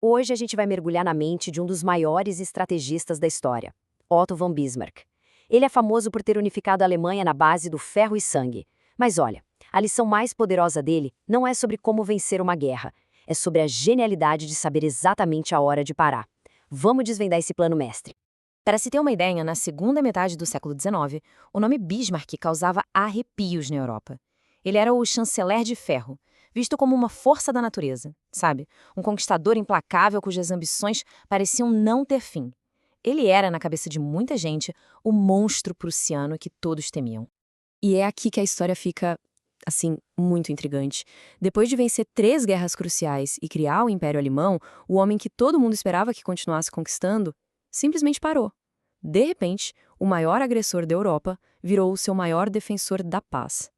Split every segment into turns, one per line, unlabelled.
Hoje a gente vai mergulhar na mente de um dos maiores estrategistas da história, Otto von Bismarck. Ele é famoso por ter unificado a Alemanha na base do ferro e sangue. Mas olha, a lição mais poderosa dele não é sobre como vencer uma guerra, é sobre a genialidade de saber exatamente a hora de parar. Vamos desvendar esse plano mestre.
Para se ter uma ideia, na segunda metade do século XIX, o nome Bismarck causava arrepios na Europa. Ele era o chanceler de ferro, visto como uma força da natureza, sabe? Um conquistador implacável cujas ambições pareciam não ter fim. Ele era, na cabeça de muita gente, o monstro prussiano que todos temiam. E é aqui que a história fica, assim, muito intrigante. Depois de vencer 3 guerras cruciais e criar o Império Alemão, o homem que todo mundo esperava que continuasse conquistando, simplesmente parou. De repente, o maior agressor da Europa virou o seu maior defensor da paz.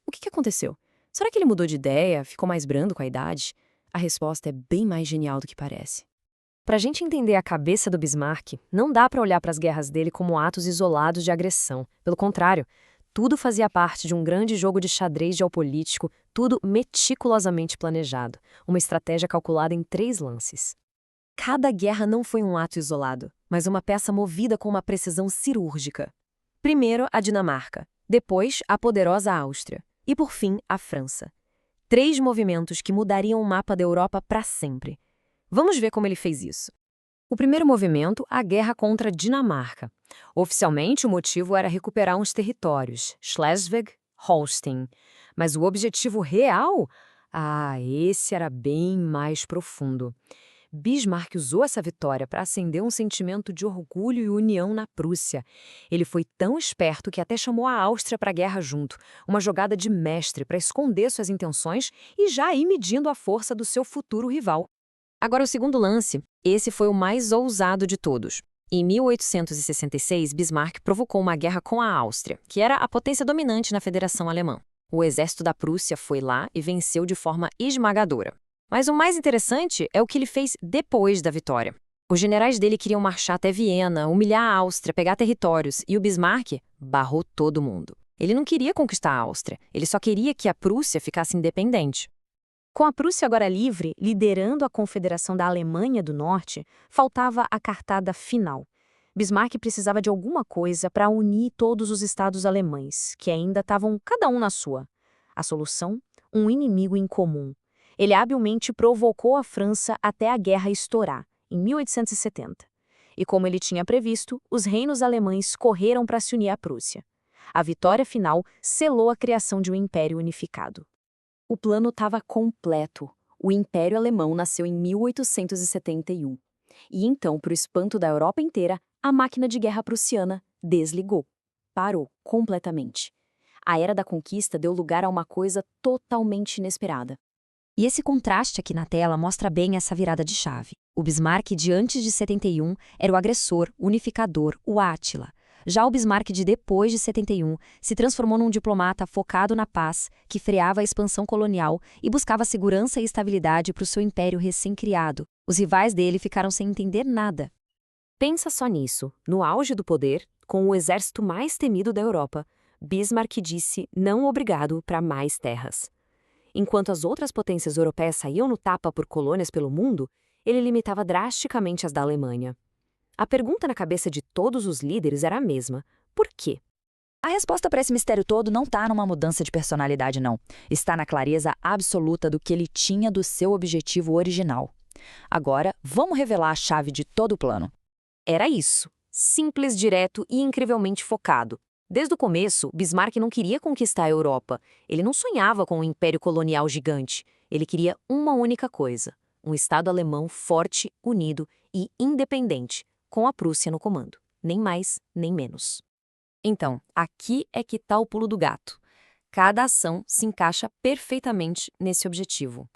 O que aconteceu? Será que ele mudou de ideia, ficou mais brando com a idade? A resposta é bem mais genial do que parece.
Para a gente entender a cabeça do Bismarck, não dá para olhar para as guerras dele como atos isolados de agressão. Pelo contrário, tudo fazia parte de um grande jogo de xadrez geopolítico, tudo meticulosamente planejado, uma estratégia calculada em 3 lances. Cada guerra não foi um ato isolado, mas uma peça movida com uma precisão cirúrgica. Primeiro, a Dinamarca, depois, a poderosa Áustria e, por fim, a França. 3 movimentos que mudariam o mapa da Europa para sempre. Vamos ver como ele fez isso. O primeiro movimento, a guerra contra a Dinamarca. Oficialmente, o motivo era recuperar uns territórios, Schleswig-Holstein. Mas o objetivo real? Esse era bem mais profundo. Bismarck usou essa vitória para acender um sentimento de orgulho e união na Prússia. Ele foi tão esperto que até chamou a Áustria para a guerra junto, uma jogada de mestre para esconder suas intenções e já ir medindo a força do seu futuro rival. Agora o segundo lance, esse foi o mais ousado de todos. Em 1866, Bismarck provocou uma guerra com a Áustria, que era a potência dominante na Federação Alemã. O exército da Prússia foi lá e venceu de forma esmagadora. Mas o mais interessante é o que ele fez depois da vitória. Os generais dele queriam marchar até Viena, humilhar a Áustria, pegar territórios, e o Bismarck barrou todo mundo. Ele não queria conquistar a Áustria, ele só queria que a Prússia ficasse independente. Com a Prússia agora livre, liderando a Confederação da Alemanha do Norte, faltava a cartada final. Bismarck precisava de alguma coisa para unir todos os estados alemães, que ainda estavam cada um na sua. A solução? Um inimigo em comum. Ele habilmente provocou a França até a guerra estourar, em 1870. E como ele tinha previsto, os reinos alemães correram para se unir à Prússia. A vitória final selou a criação de um império unificado. O plano estava completo. O Império Alemão nasceu em 1871. E então, para o espanto da Europa inteira, a máquina de guerra prussiana desligou. Parou completamente. A Era da Conquista deu lugar a uma coisa totalmente inesperada. E esse contraste aqui na tela mostra bem essa virada de chave. O Bismarck de antes de 71 era o agressor, unificador, o Átila. Já o Bismarck de depois de 71 se transformou num diplomata focado na paz, que freava a expansão colonial e buscava segurança e estabilidade para o seu império recém-criado. Os rivais dele ficaram sem entender nada. Pensa só nisso. No auge do poder, com o exército mais temido da Europa, Bismarck disse não obrigado para mais terras. Enquanto as outras potências europeias saíam no tapa por colônias pelo mundo, ele limitava drasticamente as da Alemanha. A pergunta na cabeça de todos os líderes era a mesma: por quê?
A resposta para esse mistério todo não está numa mudança de personalidade, não. Está na clareza absoluta do que ele tinha do seu objetivo original. Agora, vamos revelar a chave de todo o plano.
Era isso. Simples, direto e incrivelmente focado. Desde o começo, Bismarck não queria conquistar a Europa. Ele não sonhava com um império colonial gigante. Ele queria uma única coisa: um Estado alemão forte, unido e independente, com a Prússia no comando. Nem mais, nem menos. Então, aqui é que está o pulo do gato. Cada ação se encaixa perfeitamente nesse objetivo.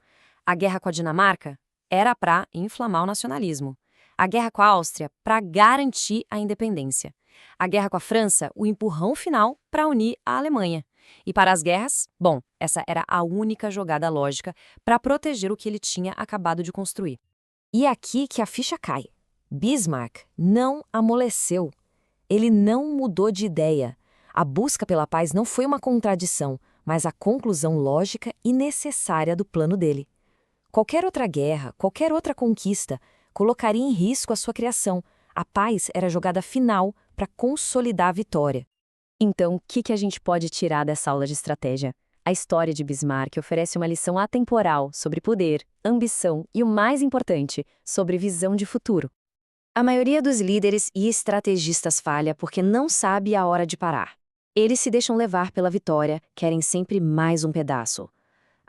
A guerra com a Dinamarca era para inflamar o nacionalismo. A guerra com a Áustria, para garantir a independência. A guerra com a França, o empurrão final para unir a Alemanha. E para as guerras, bom, essa era a única jogada lógica para proteger o que ele tinha acabado de construir. E é aqui que a ficha cai. Bismarck não amoleceu. Ele não mudou de ideia. A busca pela paz não foi uma contradição, mas a conclusão lógica e necessária do plano dele. Qualquer outra guerra, qualquer outra conquista, colocaria em risco a sua criação. A paz era a jogada final para consolidar a vitória. Então, o que a gente pode tirar dessa aula de estratégia? A história de Bismarck oferece uma lição atemporal sobre poder, ambição e, o mais importante, sobre visão de futuro. A maioria dos líderes e estrategistas falha porque não sabe a hora de parar. Eles se deixam levar pela vitória, querem sempre mais um pedaço.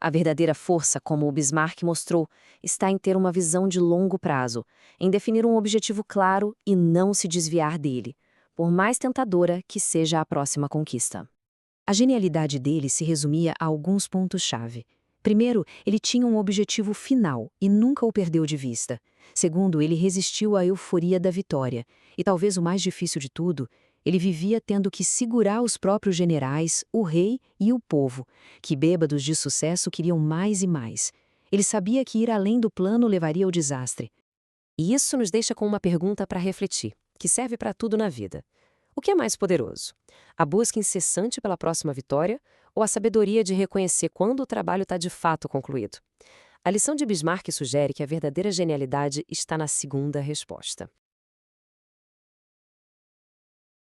A verdadeira força, como o Bismarck mostrou, está em ter uma visão de longo prazo, em definir um objetivo claro e não se desviar dele, por mais tentadora que seja a próxima conquista. A genialidade dele se resumia a alguns pontos-chave. Primeiro, ele tinha um objetivo final e nunca o perdeu de vista. Segundo, ele resistiu à euforia da vitória. E talvez o mais difícil de tudo, ele vivia tendo que segurar os próprios generais, o rei e o povo, que bêbados de sucesso queriam mais e mais. Ele sabia que ir além do plano levaria ao desastre. E isso nos deixa com uma pergunta para refletir, que serve para tudo na vida. O que é mais poderoso? A busca incessante pela próxima vitória ou a sabedoria de reconhecer quando o trabalho está de fato concluído? A lição de Bismarck sugere que a verdadeira genialidade está na segunda resposta.